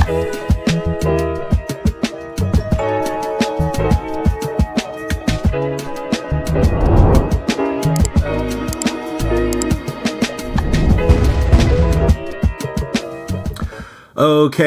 Okay,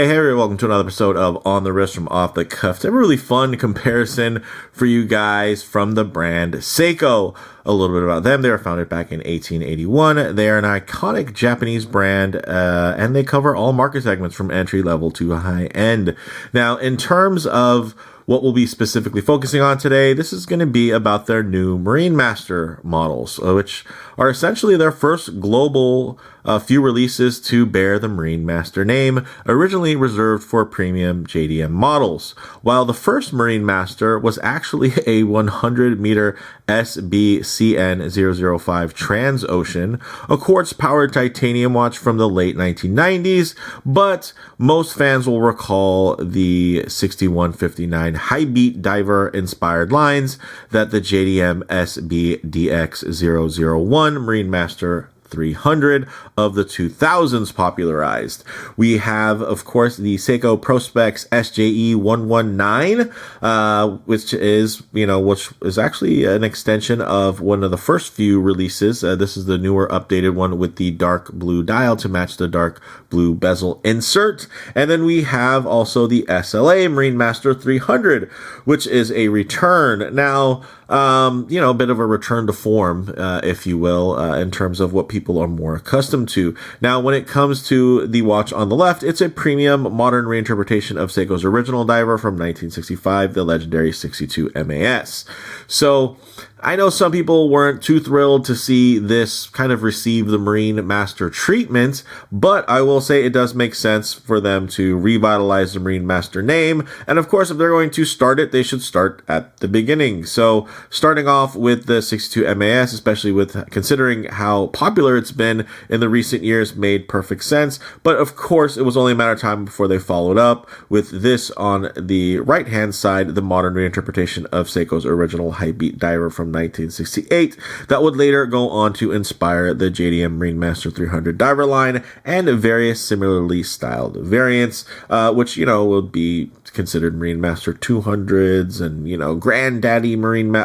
hey everyone, welcome to another episode of On the Wrist from Off the Cuff. A really fun comparison for you guys from the brand Seiko. A little bit about them. They were founded back in 1881. They are an iconic Japanese brand, and they cover all market segments from entry level to high end. Now, in terms of what we'll be specifically focusing on today, this is going to be about their new Marinemaster models, which are essentially their first global few releases to bear the Marinemaster name, originally reserved for premium JDM models. While the first Marinemaster was actually a 100-meter SBCN005 Transocean, a quartz-powered titanium watch from the late 1990s, but most fans will recall the 6159 high-beat diver-inspired lines that the JDM SBDX001 Marinemaster 300 of the 2000s popularized. We have, of course, the Seiko Prospex SJE119, which is actually an extension of one of the first few releases. This is the newer updated one with the dark blue dial to match the dark blue bezel insert. And then we have also the SLA Marinemaster 300, which is a return. Now, a bit of a return to form, if you will, in terms of what people are more accustomed to. Now, when it comes to the watch on the left, it's a premium modern reinterpretation of Seiko's original diver from 1965, the legendary 62 MAS. So, I know some people weren't too thrilled to see this kind of receive the Marinemaster treatment, but I will say it does make sense for them to revitalize the Marinemaster name. And of course, if they're going to start it, they should start at the beginning. So starting off with the 62 MAS, especially with considering how popular it's been in the recent years, made perfect sense. But of course, it was only a matter of time before they followed up with this on the right-hand side, the modern reinterpretation of Seiko's original high-beat diver from 1968 that would later go on to inspire the JDM Marinemaster 300 diver line and various similarly styled variants, which, would be considered Marinemaster 200s and, Granddaddy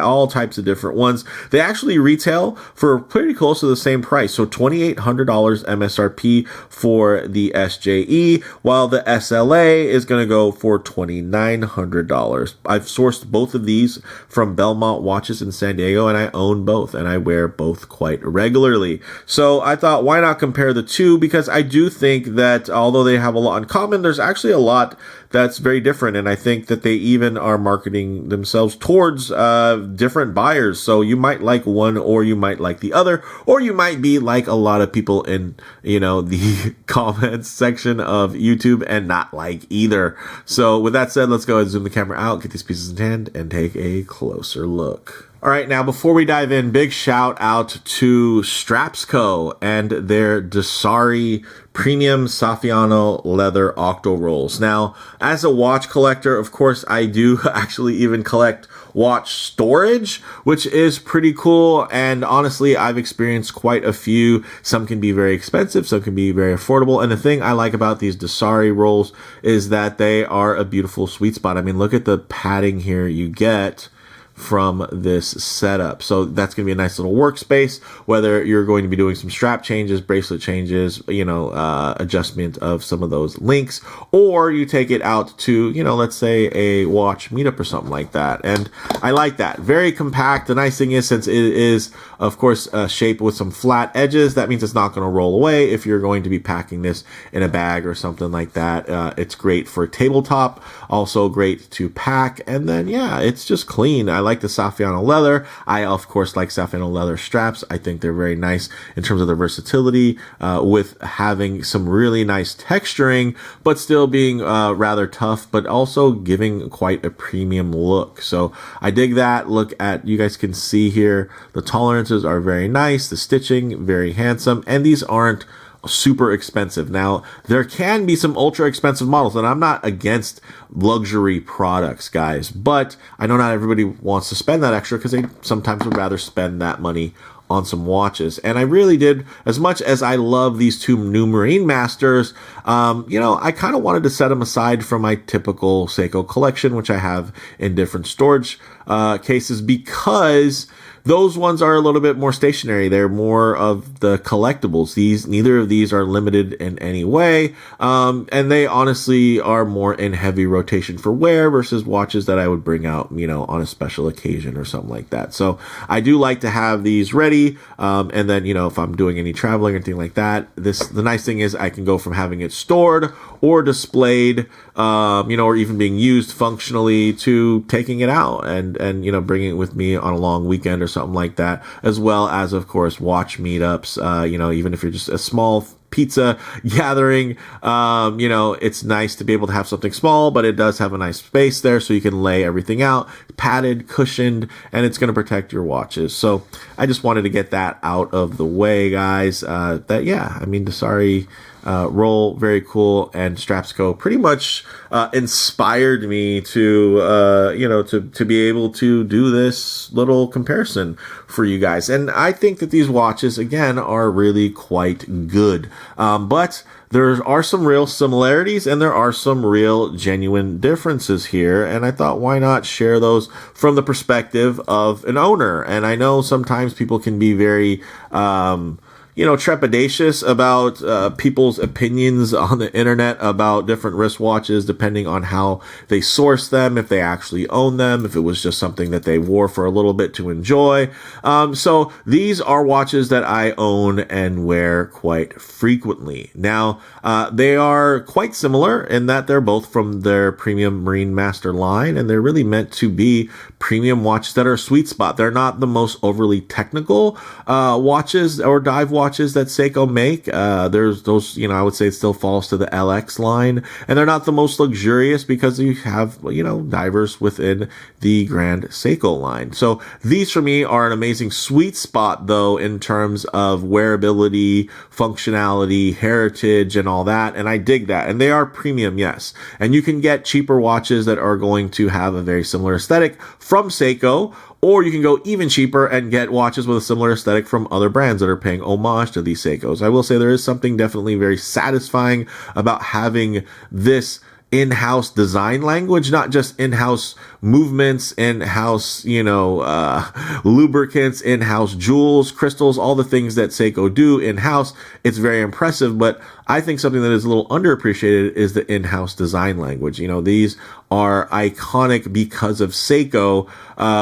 all types of different ones. They actually retail for pretty close to the same price. So $2,800 MSRP for the SJE, while the SLA is going to go for $2,900. I've sourced both of these from Belmont Watches in San Diego, and I own both, and I wear both quite regularly. So I thought, why not compare the two? Because I do think that although they have a lot in common, there's actually a lot that's very different, and I think that they even are marketing themselves towards different buyers. So you might like one, or you might like the other, or you might be like a lot of people in, the comments section of YouTube and not like either. So with that said, let's go ahead and zoom the camera out, get these pieces in hand, and take a closer look. All right, now before we dive in, big shout out to Strapsco and their Dasari premium Saffiano leather octo rolls. Now, as a watch collector, of course, I do actually even collect watch storage, which is pretty cool. And honestly, I've experienced quite a few. Some can be very expensive, some can be very affordable. And the thing I like about these Dasari rolls is that they are a beautiful sweet spot. I mean, look at the padding here you get from this setup. So that's going to be a nice little workspace, whether you're going to be doing some strap changes, bracelet changes, adjustment of some of those links, or you take it out to, let's say a watch meetup or something like that. And I like that. Very compact. The nice thing is, since it is, of course, shaped with some flat edges, that means it's not going to roll away if you're going to be packing this in a bag or something like that. It's great for tabletop, also great to pack. And then, it's just clean. I like the Saffiano leather. I, of course, like Saffiano leather straps. I think they're very nice in terms of the versatility, with having some really nice texturing, but still being rather tough, but also giving quite a premium look. So I dig that. Look at, you guys can see here, the tolerances are very nice, the stitching, very handsome, and these aren't super expensive. Now, there can be some ultra expensive models, and I'm not against luxury products, guys, but I know not everybody wants to spend that extra because they sometimes would rather spend that money on some watches. And I really did, as much as I love these two new Marinenmasters, I kind of wanted to set them aside from my typical Seiko collection, which I have in different storage cases, because those ones are a little bit more stationary. They're more of the collectibles. Neither of these are limited in any way. And they honestly are more in heavy rotation for wear versus watches that I would bring out, on a special occasion or something like that. So I do like to have these ready. And then, if I'm doing any traveling or anything like that, the nice thing is I can go from having it stored or displayed, or even being used functionally to taking it out and bringing it with me on a long weekend or something like that, as well as, of course, watch meetups, even if you're just a small pizza gathering, it's nice to be able to have something small, but it does have a nice space there so you can lay everything out, padded, cushioned, and it's going to protect your watches. So I just wanted to get that out of the way, guys. Dasari roll, very cool, and Strapsco pretty much inspired me to be able to do this little comparison for you guys. And I think that these watches, again, are really quite good. But there are some real similarities and there are some real genuine differences here. And I thought, why not share those from the perspective of an owner? And I know sometimes people can be very, trepidatious about people's opinions on the internet about different wristwatches, depending on how they source them, if they actually own them, if it was just something that they wore for a little bit to enjoy. So these are watches that I own and wear quite frequently. Now, they are quite similar in that they're both from their premium Marinemaster line, and they're really meant to be premium watches that are a sweet spot. They're not the most overly technical watches or dive watches that Seiko make. There's those, I would say it still falls to the LX line, and they're not the most luxurious because you have, divers within the Grand Seiko line. So these for me are an amazing sweet spot, though, in terms of wearability, functionality, heritage, and all that. And I dig that. And they are premium, yes. And you can get cheaper watches that are going to have a very similar aesthetic from Seiko, or you can go even cheaper and get watches with a similar aesthetic from other brands that are paying homage to these Seikos. I will say there is something definitely very satisfying about having this in-house design language, not just in-house movements, in-house, lubricants, in-house jewels, crystals, all the things that Seiko do in-house. It's very impressive, but I think something that is a little underappreciated is the in-house design language. These are iconic because of Seiko,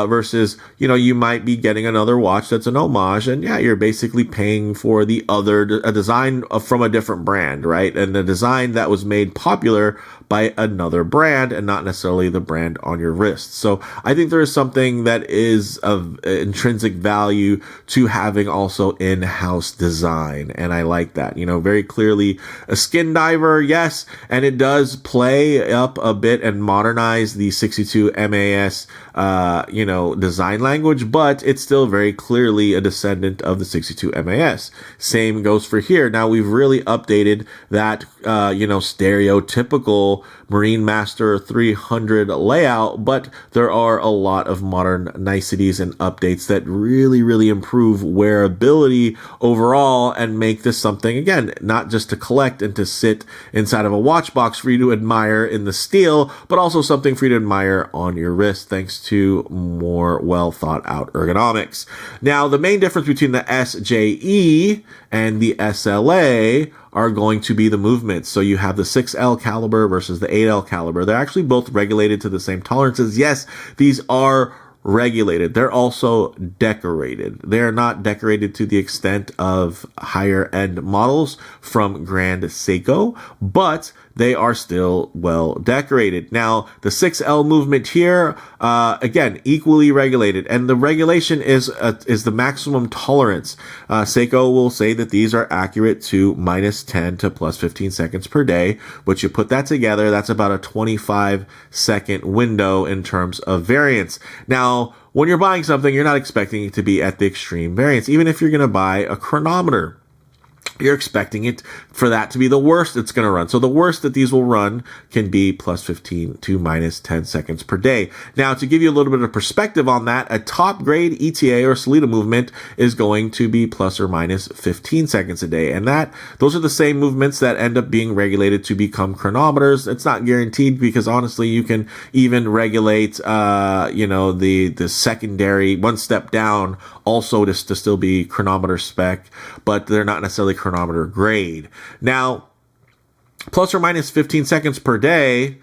versus, you might be getting another watch that's an homage, and yeah, you're basically paying for a design from a different brand, right? And the design that was made popular by another brand and not necessarily the brand on your wrist. So I think there is something that is of intrinsic value to having also in-house design. And I like that, very clearly a skin diver. Yes. And it does play up a bit and modernize the 62 MAS, design language, but it's still very clearly a descendant of the 62 MAS. Same goes for here. Now we've really updated that, stereotypical Marinemaster 300 layout, but there are a lot of modern niceties and updates that really, really improve wearability overall and make this something, again, not just to collect and to sit inside of a watch box for you to admire in the steel, but also something for you to admire on your wrist thanks to more well thought out ergonomics. Now, the main difference between the SJE and the SLA are going to be the movements. So you have the 6L caliber versus the 8L caliber. They're actually both regulated to the same tolerances. Yes, these are regulated. They're also decorated. They're not decorated to the extent of higher end models from Grand Seiko, but they are still well decorated. Now, the 6L movement here, again, equally regulated, and the regulation is the maximum tolerance. Seiko will say that these are accurate to -10 to +15 seconds per day, but you put that together, that's about a 25-second window in terms of variance. Now, when you're buying something, you're not expecting it to be at the extreme variance, even if you're going to buy a chronometer. you're expecting it for that to be the worst it's going to run. So the worst that these will run can be plus 15 to minus 10 seconds per day. Now, to give you a little bit of perspective on that, a top grade ETA or SLA movement is going to be plus or minus 15 seconds a day. And those are the same movements that end up being regulated to become chronometers. It's not guaranteed because honestly, you can even regulate, the secondary one step down also to still be chronometer spec, but they're not necessarily chronometer grade. Now, plus or minus 15 seconds per day,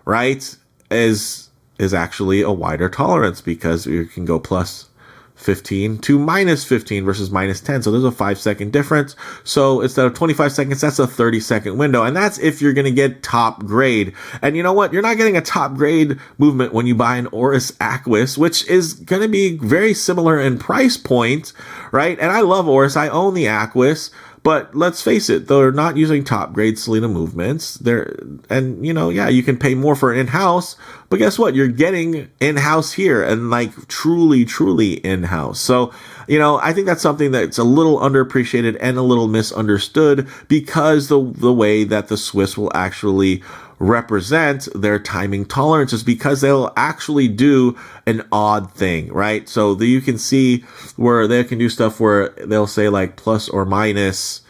right, is actually a wider tolerance because you can go plus 15 to minus 15 versus minus 10. So there's a 5-second difference. So instead of 25 seconds, that's a 30-second window. And that's if you're going to get top grade. And you know what? You're not getting a top grade movement when you buy an Oris Aquis, which is going to be very similar in price point, right? And I love Oris. I own the Aquis. But let's face it, they're not using top grade SLA movements. You can pay more for it in-house, but guess what? You're getting in-house here and like truly, truly in-house. So, I think that's something that's a little underappreciated and a little misunderstood because the way that the Swiss will actually represent their timing tolerances, because they'll actually do an odd thing, right? So you can see where they can do stuff where they'll say like plus or minus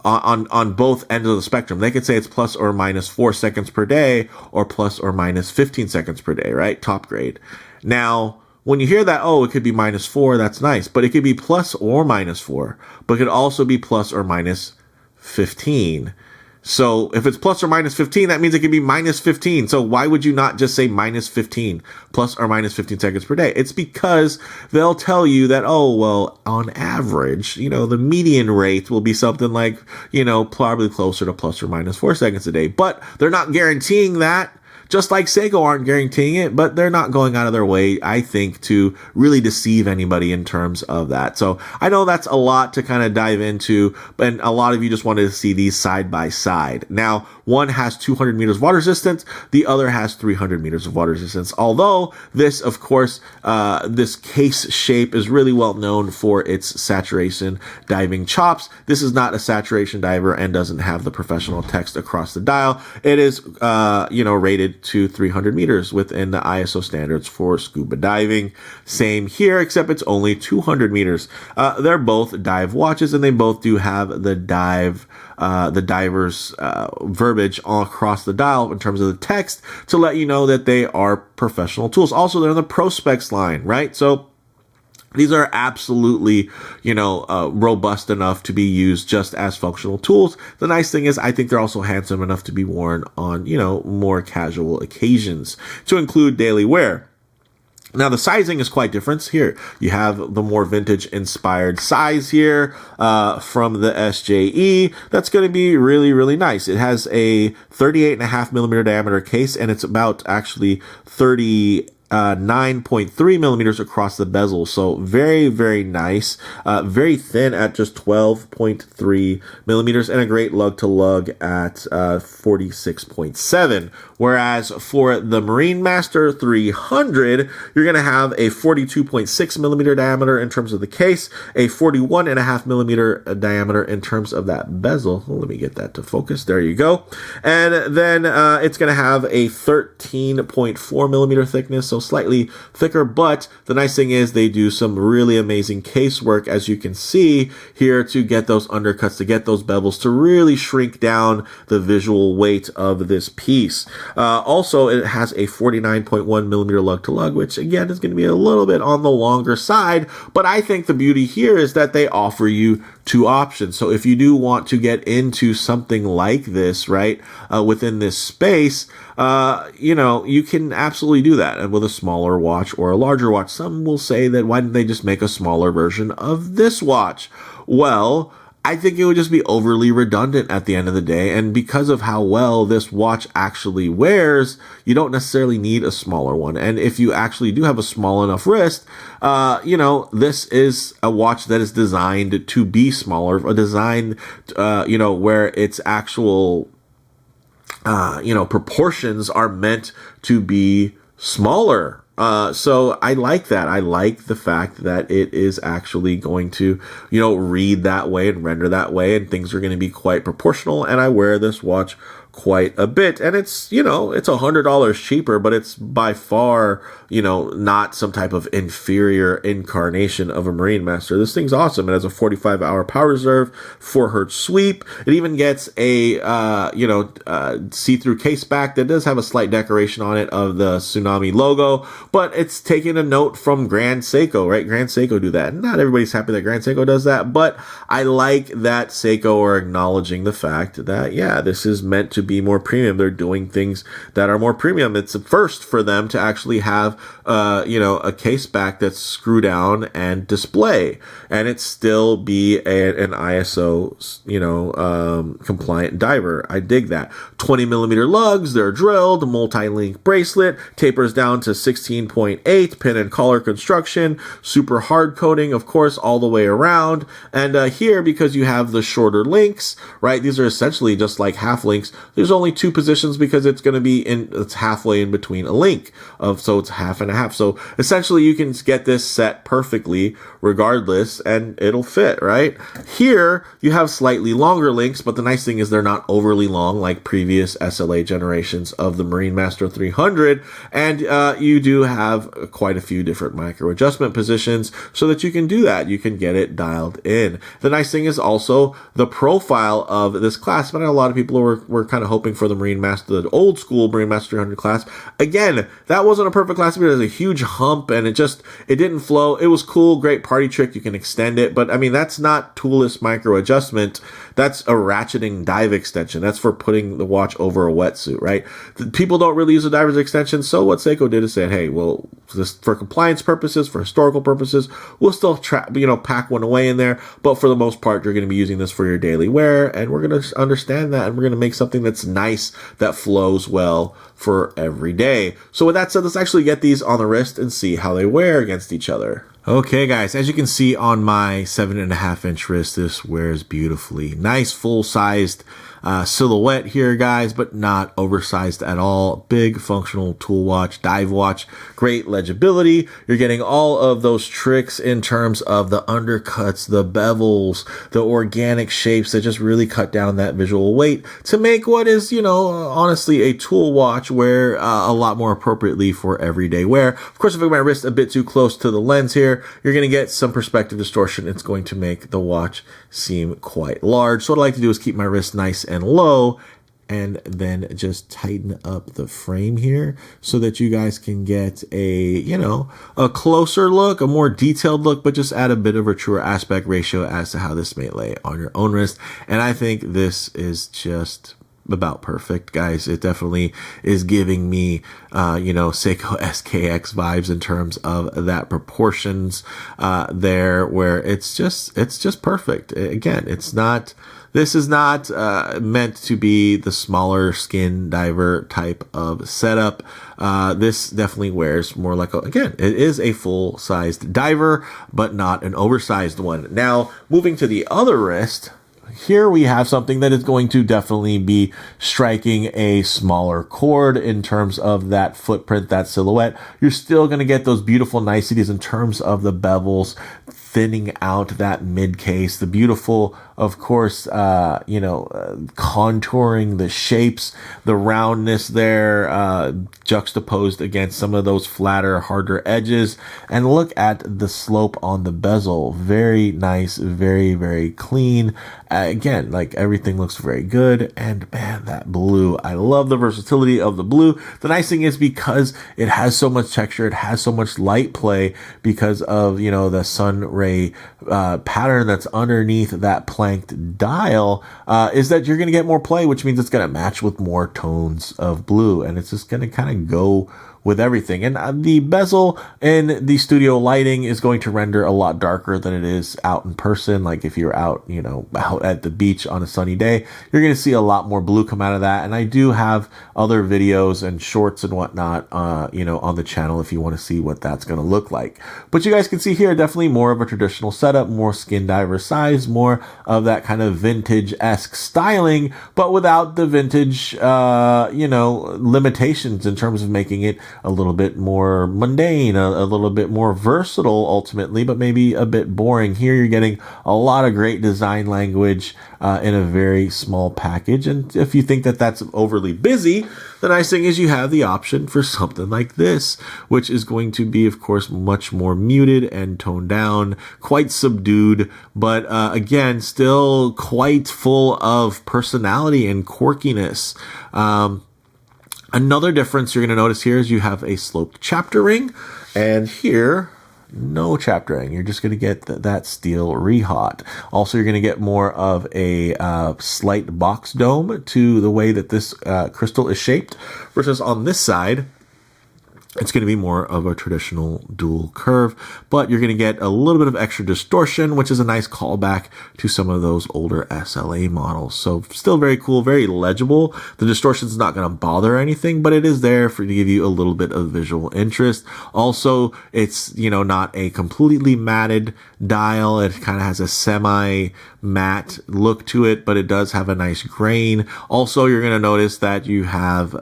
on both ends of the spectrum. They could say it's plus or minus 4 seconds per day or plus or minus 15 seconds per day, right? Top grade. Now, when you hear that, it could be minus 4, that's nice, but it could be plus or minus 4, but it could also be plus or minus 15. So if it's plus or minus 15, that means it can be minus 15. So why would you not just say minus 15, plus or minus 15 seconds per day? It's because they'll tell you that, on average, the median rate will be something like, probably closer to plus or minus 4 seconds a day. But they're not guaranteeing that. Just like Seiko aren't guaranteeing it, but they're not going out of their way, I think, to really deceive anybody in terms of that. So I know that's a lot to kind of dive into, and a lot of you just wanted to see these side by side. Now, one has 200 meters of water resistance, the other has 300 meters of water resistance. Although this, of course, this case shape is really well known for its saturation diving chops. This is not a saturation diver and doesn't have the professional text across the dial. It is, rated to 300 meters within the ISO standards for scuba diving. Same here, except it's only 200 meters. They're both dive watches, and they both do have the diver's verbiage all across the dial in terms of the text to let you know that they are professional tools. Also, they're in the Prospex line, right? So these are absolutely, robust enough to be used just as functional tools. The nice thing is I think they're also handsome enough to be worn on, more casual occasions to include daily wear. Now, the sizing is quite different here. You have the more vintage inspired size here from the SJE. That's going to be really, really nice. It has a 38.5 millimeter diameter case, and it's about actually 9.3 millimeters across the bezel. So very, very nice. Very thin at just 12.3 millimeters, and a great lug to lug at 46.7. Whereas for the Marinemaster 300, you're going to have a 42.6 millimeter diameter in terms of the case, a 41.5 millimeter diameter in terms of that bezel. Well, let me get that to focus. There you go. And then it's going to have a 13.4 millimeter thickness, so slightly thicker, but the nice thing is they do some really amazing case work, as you can see here, to get those undercuts, to get those bevels, to really shrink down the visual weight of this piece. Also, it has a 49.1 millimeter lug to lug, which again is going to be a little bit on the longer side, but I think the beauty here is that they offer you two options. So if you do want to get into something like this, right, within this space, you can absolutely do that. And with a smaller watch or a larger watch, some will say that why didn't they just make a smaller version of this watch? Well, I think it would just be overly redundant at the end of the day. And because of how well this watch actually wears, you don't necessarily need a smaller one. And if you actually do have a small enough wrist, this is a watch that is designed to be smaller, a design, where its actual, proportions are meant to be smaller. So I like that. I like the fact that it is actually going to, read that way and render that way, and things are going to be quite proportional. And I wear this watch quite a bit, and it's it's $100 cheaper, but it's by far not some type of inferior incarnation of a Marinemaster. This thing's awesome. It has a 45-hour power reserve, 4 Hz sweep. It even gets a see-through case back that does have a slight decoration on it of the tsunami logo, but it's taking a note from Grand Seiko, right? Grand Seiko do that. Not everybody's happy that Grand Seiko does that, but I like that Seiko are acknowledging the fact that this is meant to be more premium. They're doing things that are more premium. It's a first for them to actually have a case back that's screw down and display, and it still be an ISO compliant diver. I dig that. 20mm lugs, they're drilled, multi-link bracelet, tapers down to 16.8, pin and collar construction, super hard coating, of course, all the way around. And here, because you have the shorter links, right, these are essentially just like half links. There's only 2 positions because it's going to be it's halfway in between a link so it's half and a half. So essentially you can get this set perfectly regardless and it'll fit, right? Here you have slightly longer links, but the nice thing is they're not overly long like previous SLA generations of the Marinemaster 300. And you do have quite a few different micro adjustment positions so that you can do that. You can get it dialed in. The nice thing is also the profile of this clasp. And a lot of people were kind of hoping for the Marinemaster, the old school Marinemaster 300 clasp. Again, that wasn't a perfect clasp. It was a huge hump and it didn't flow. It was cool, great party trick. You can extend it, but I mean, that's not toolless micro adjustment. That's a ratcheting dive extension. That's for putting the watch over a wetsuit, right? People don't really use a diver's extension. So what Seiko did is say, hey, well, for compliance purposes, for historical purposes, we'll still pack one away in there. But for the most part, you're going to be using this for your daily wear. And we're going to understand that. And we're going to make something that's nice, that flows well for every day. So with that said, let's actually get these on the wrist and see how they wear against each other. Okay, guys, as you can see on my 7.5-inch wrist, this wears beautifully. Nice full-sized silhouette here, guys, but not oversized at all. Big functional tool watch, dive watch, great legibility. You're getting all of those tricks in terms of the undercuts, the bevels, the organic shapes that just really cut down that visual weight to make what is, honestly a tool watch wear a lot more appropriately for everyday wear. Of course, if I get my wrist a bit too close to the lens here, you're going to get some perspective distortion. It's going to make the watch seem quite large. So what I like to do is keep my wrist nice and low and then just tighten up the frame here so that you guys can get a closer look, a more detailed look, but just add a bit of a truer aspect ratio as to how this may lay on your own wrist. And I think this is just about perfect, guys. It definitely is giving me, Seiko SKX vibes in terms of that proportions, there where it's just perfect. Again, this is not meant to be the smaller skin diver type of setup. This definitely wears more like it is a full-sized diver, but not an oversized one. Now, moving to the other wrist, here we have something that is going to definitely be striking a smaller chord in terms of that footprint, that silhouette. You're still going to get those beautiful niceties in terms of the bevels, thinning out that mid case, the beautiful, of course, contouring the shapes, the roundness there, juxtaposed against some of those flatter, harder edges. And look at the slope on the bezel. Very nice, very, very clean. Again, like everything looks very good. And man, that blue, I love the versatility of the blue. The nice thing is because it has so much texture, it has so much light play because of, the sun ray pattern that's underneath that planked dial, is that you're going to get more play, which means it's going to match with more tones of blue. And it's just going to kind of go with everything. And the bezel in the studio lighting is going to render a lot darker than it is out in person. Like if you're out, out at the beach on a sunny day, you're going to see a lot more blue come out of that. And I do have other videos and shorts and whatnot, on the channel if you want to see what that's going to look like. But you guys can see here, definitely more of a traditional setup, more skin diver size, more of that kind of vintage-esque styling, but without the vintage, limitations in terms of making it a little bit more mundane, a little bit more versatile ultimately, but maybe a bit boring. Here you're getting a lot of great design language in a very small package. And if you think that that's overly busy, the nice thing is you have the option for something like this, which is going to be, of course, much more muted and toned down, quite subdued, but again, still quite full of personality and quirkiness. Another difference you're going to notice here is you have a sloped chapter ring, and here, no chapter ring. You're just going to get that steel rehaut. Also, you're going to get more of a slight box dome to the way that this crystal is shaped, versus on this side, it's going to be more of a traditional dual curve, but you're going to get a little bit of extra distortion, which is a nice callback to some of those older SLA models. So still very cool, very legible. The distortion is not going to bother anything, but it is there to give you a little bit of visual interest. Also, it's, not a completely matted dial. It kind of has a semi-matte look to it, but it does have a nice grain. Also, you're going to notice that you have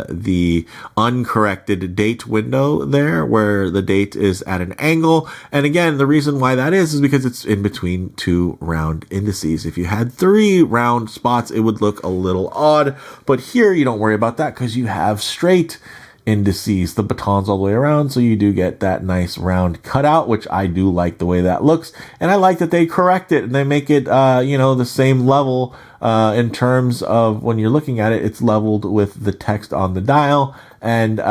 the uncorrected date window there, where the date is at an angle. And again, the reason why that is because it's in between two round indices. If you had 3 round spots, it would look a little odd, but here you don't worry about that because you have straight indices, the batons all the way around, so you do get that nice round cutout, which I do like the way that looks. And I like that they correct it and they make it the same level in terms of when you're looking at it, it's leveled with the text on the dial. And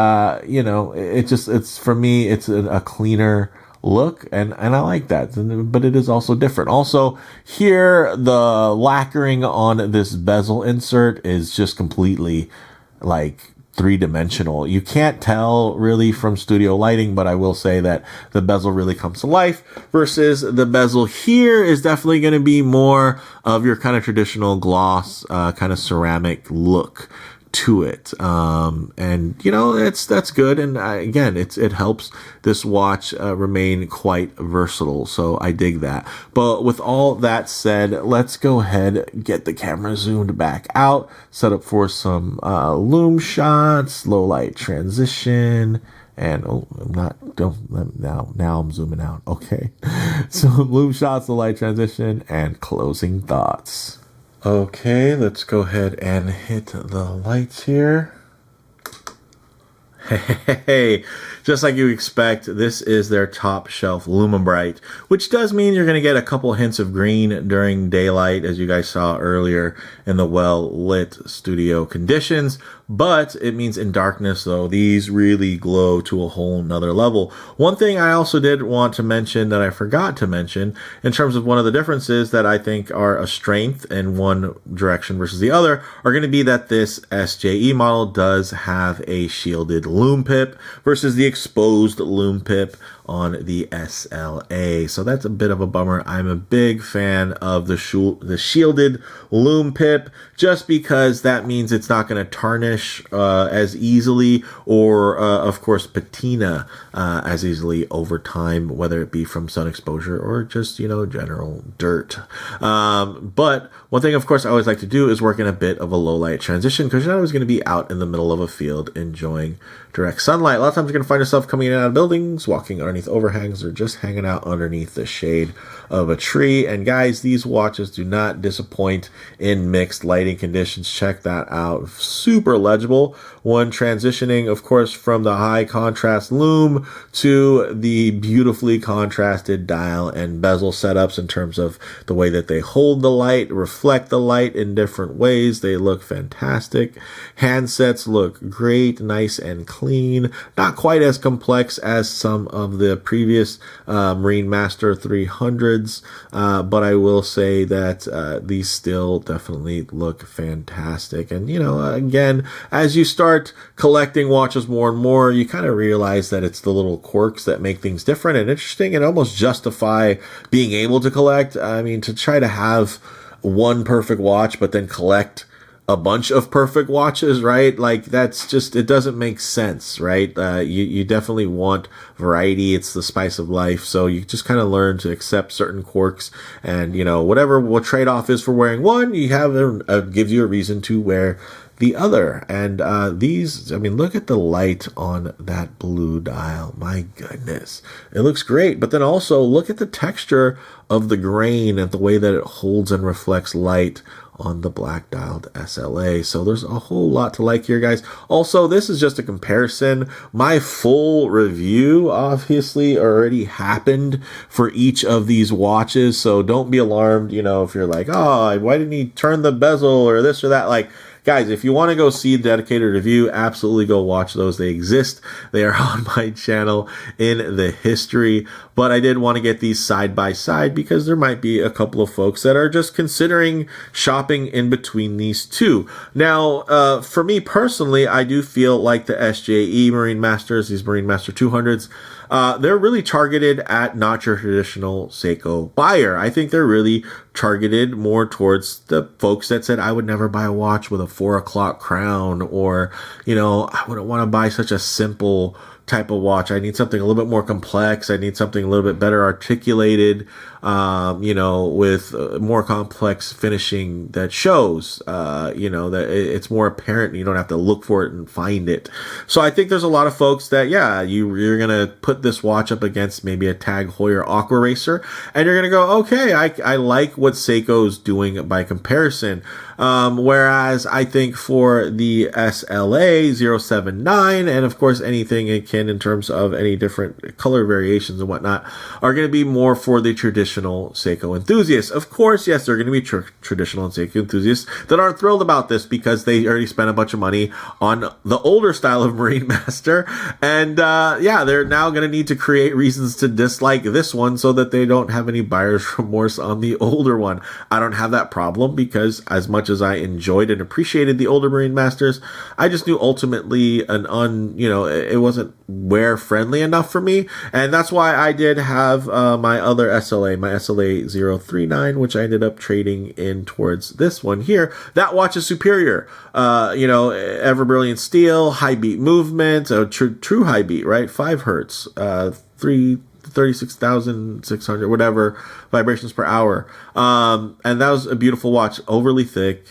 it's for me, it's a cleaner look, and I like that, but it is also different. Also, here the lacquering on this bezel insert is just completely like 3-dimensional. You can't tell really from studio lighting, but I will say that the bezel really comes to life, versus the bezel here is definitely going to be more of your kind of traditional gloss, kind of ceramic look to it. That's good. And again, it helps this watch remain quite versatile. So I dig that. But with all that said, let's go ahead, get the camera zoomed back out, set up for some Lume shots, low light transition. And now I'm zooming out. Okay. So Lume shots, low light transition, and closing thoughts. Okay, let's go ahead and hit the lights here. Hey, just like you expect, this is their top shelf Lume Bright, which does mean you're going to get a couple hints of green during daylight, as you guys saw earlier in the well-lit studio conditions. But it means in darkness, though, these really glow to a whole nother level. One thing I also did want to mention that I forgot to mention in terms of one of the differences that I think are a strength in one direction versus the other are going to be that this SJE model does have a shielded Lume pip versus the exposed Lume pip on the SLA. So that's a bit of a bummer. I'm a big fan of the shielded Lume pip, just because that means it's not going to tarnish as easily, or of course patina as easily over time, whether it be from sun exposure or just general dirt. But one thing, of course, I always like to do is work in a bit of a low light transition, because you're not always going to be out in the middle of a field enjoying direct sunlight. A lot of times you're going to find yourself coming in and out of buildings, walking underneath overhangs, or just hanging out underneath the shade of a tree. And guys, these watches do not disappoint in mixed lighting conditions. Check that out. Super legible when transitioning, of course, from the high contrast Lume to the beautifully contrasted dial and bezel setups in terms of the way that they hold the light, reflect the light in different ways. They look fantastic. Handsets look great, nice and clean. Not quite as complex as some of the previous Marinemaster 300s, but I will say that these still definitely look fantastic. And again, as you start collecting watches more and more, you kind of realize that it's the little quirks that make things different and interesting and almost justify being able to collect. I mean, to try to have one perfect watch but then collect a bunch of perfect watches, right? Like, that's just, it doesn't make sense, right? You definitely want variety. It's the spice of life. So you just kind of learn to accept certain quirks, and what trade-off is for wearing one, you have gives you a reason to wear the other. And these, I mean, look at the light on that blue dial. My goodness, it looks great. But then also look at the texture of the grain and the way that it holds and reflects light on the black dialed SLA. So there's a whole lot to like here, guys. Also, this is just a comparison. My full review obviously already happened for each of these watches. So don't be alarmed, you know, if you're like, oh, why didn't he turn the bezel or this or that? Like, guys, if you want to go see a dedicated review, absolutely go watch those. They exist. They are on my channel in the history. But I did want to get these side by side because there might be a couple of folks that are just considering shopping in between these two. Now, for me personally, I do feel like the SJE Marinenasters, these Marinemaster 200s, they're really targeted at not your traditional Seiko buyer. I think they're really targeted more towards the folks that said, I would never buy a watch with a 4 o'clock crown, or, you know, I wouldn't want to buy such a simple type of watch. I need something a little bit more complex. I need something a little bit better articulated, you know, with more complex finishing that shows, you know, that it's more apparent and you don't have to look for it and find it. So I think there's a lot of folks that, yeah, you're going to put this watch up against maybe a Tag Heuer Aqua Racer, and you're going to go, okay, I like what Seiko's doing by comparison. Whereas I think for the SLA079, and of course anything akin in terms of any different color variations and whatnot, are going to be more for the traditional Seiko enthusiasts. Of course, yes, there are going to be traditional Seiko enthusiasts that aren't thrilled about this because they already spent a bunch of money on the older style of Marinemaster, and yeah, they're now going to need to create reasons to dislike this one so that they don't have any buyer's remorse on the older one. I don't have that problem because as much as I enjoyed and appreciated the older Marinenasters, I just knew ultimately you know, it wasn't wear friendly enough for me, and that's why I did have my other SLA, my SLA039, which I ended up trading in towards this one here. That watch is superior. You know, ever brilliant steel, high beat movement, true high beat, right? 5 hertz, 36,600 whatever vibrations per hour, and that was a beautiful watch. Overly thick,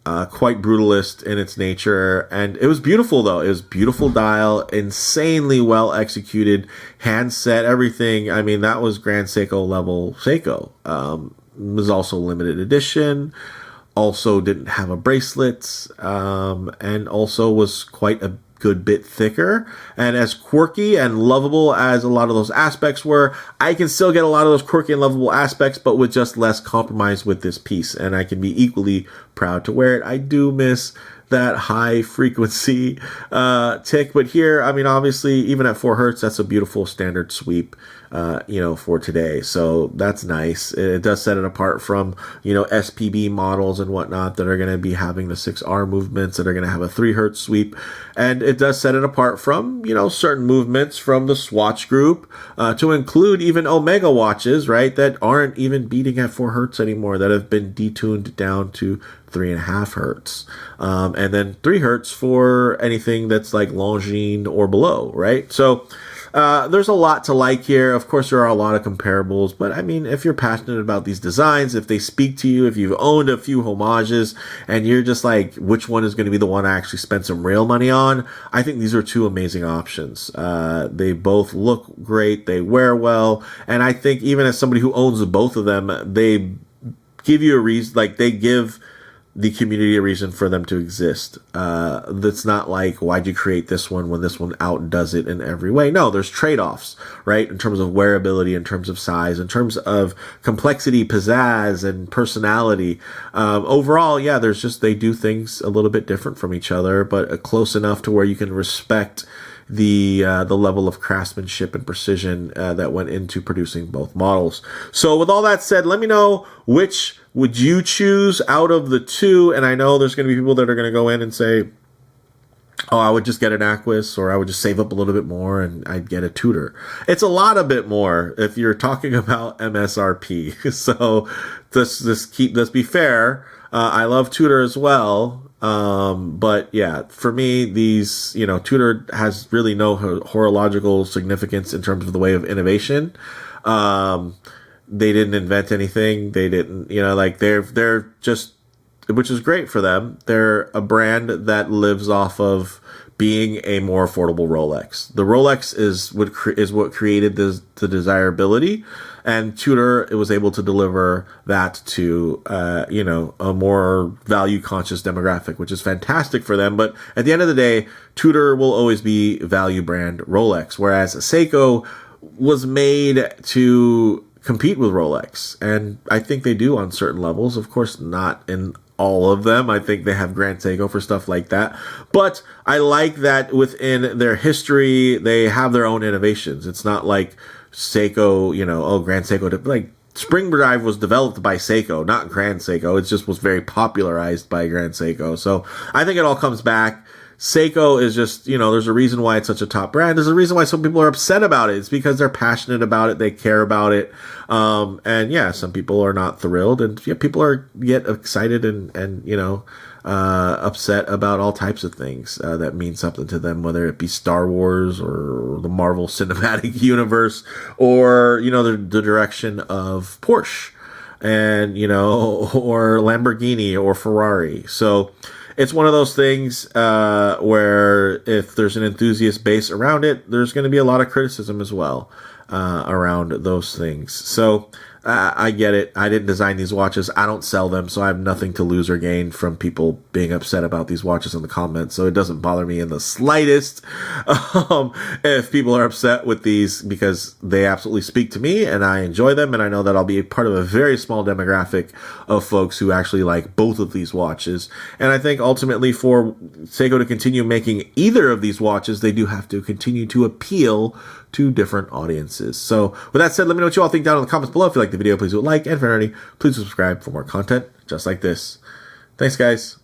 quite brutalist in its nature, and it was beautiful though. It was beautiful dial, insanely well executed, handset, everything. I mean, that was Grand Seiko level Seiko. It was also limited edition, also didn't have a bracelet, and also was quite a good bit thicker. And as quirky and lovable as a lot of those aspects were, I can still get a lot of those quirky and lovable aspects, but with just less compromise with this piece, and I can be equally proud to wear it. I do miss that high frequency tick, but here, I mean, obviously, even at 4 hertz, that's a beautiful standard sweep, you know, for today. So that's nice. It does set it apart from, you know, SPB models and whatnot that are going to be having the 6R movements that are going to have a 3 hertz sweep. And it does set it apart from, you know, certain movements from the Swatch group, to include even Omega watches, right, that aren't even beating at 4 hertz anymore, that have been detuned down to 3.5 hertz, and then 3 hertz for anything that's like Longines or below, right? So there's a lot to like here. Of course, there are a lot of comparables, but I mean, if you're passionate about these designs, if they speak to you, if you've owned a few homages and you're just like, which one is going to be the one I actually spend some real money on, I think these are two amazing options. They both look great, they wear well, and I think even as somebody who owns both of them, they give you a reason, like they give the community a reason for them to exist. That's not like, why'd you create this one when this one outdoes it in every way? No, there's trade-offs, right? In terms of wearability, in terms of size, in terms of complexity, pizzazz, and personality. Overall, yeah, there's just, they do things a little bit different from each other, but close enough to where you can respect the level of craftsmanship and precision that went into producing both models. So with all that said, let me know which would you choose out of the two. And I know there's going to be people that are going to go in and say, oh, I would just get an Aquis, or I would just save up a little bit more and I'd get a Tudor. It's a lot a bit more if you're talking about MSRP. So let's be fair. I love Tudor as well. But yeah, for me, these, you know, Tudor has really no horological significance in terms of the way of innovation. They didn't invent anything. They didn't, you know, like they're just which is great for them. They're a brand that lives off of being a more affordable Rolex. The Rolex is what created the desirability, and Tudor was able to deliver that to a more value conscious demographic, which is fantastic for them. But at the end of the day, Tudor will always be value brand Rolex, whereas Seiko was made to compete with Rolex, and I think they do on certain levels. Of course, not in all of them. I think they have Grand Seiko for stuff like that, but I like that within their history they have their own innovations. It's not like Seiko, Grand Seiko, like Spring Drive was developed by Seiko, not Grand Seiko. It just was very popularized by Grand Seiko. So I think it all comes back. Seiko is just, there's a reason why it's such a top brand. There's a reason why some people are upset about it. It's because they're passionate about it. They care about it. And yeah, some people are not thrilled, and yeah, people are get excited and upset about all types of things that mean something to them, whether it be Star Wars or the Marvel Cinematic Universe, or, the direction of Porsche and, or Lamborghini or Ferrari. So it's one of those things where if there's an enthusiast base around it, there's going to be a lot of criticism as well around those things. So I get it. I didn't design these watches. I don't sell them, so I have nothing to lose or gain from people being upset about these watches in the comments. So it doesn't bother me in the slightest if people are upset with these, because they absolutely speak to me and I enjoy them, and I know that I'll be a part of a very small demographic of folks who actually like both of these watches. And I think ultimately for Seiko to continue making either of these watches, they do have to continue to appeal to different audiences. So with that said, let me know what you all think down in the comments below. If you like the video, please do a like, and for nerdy, please subscribe for more content just like this. Thanks, guys.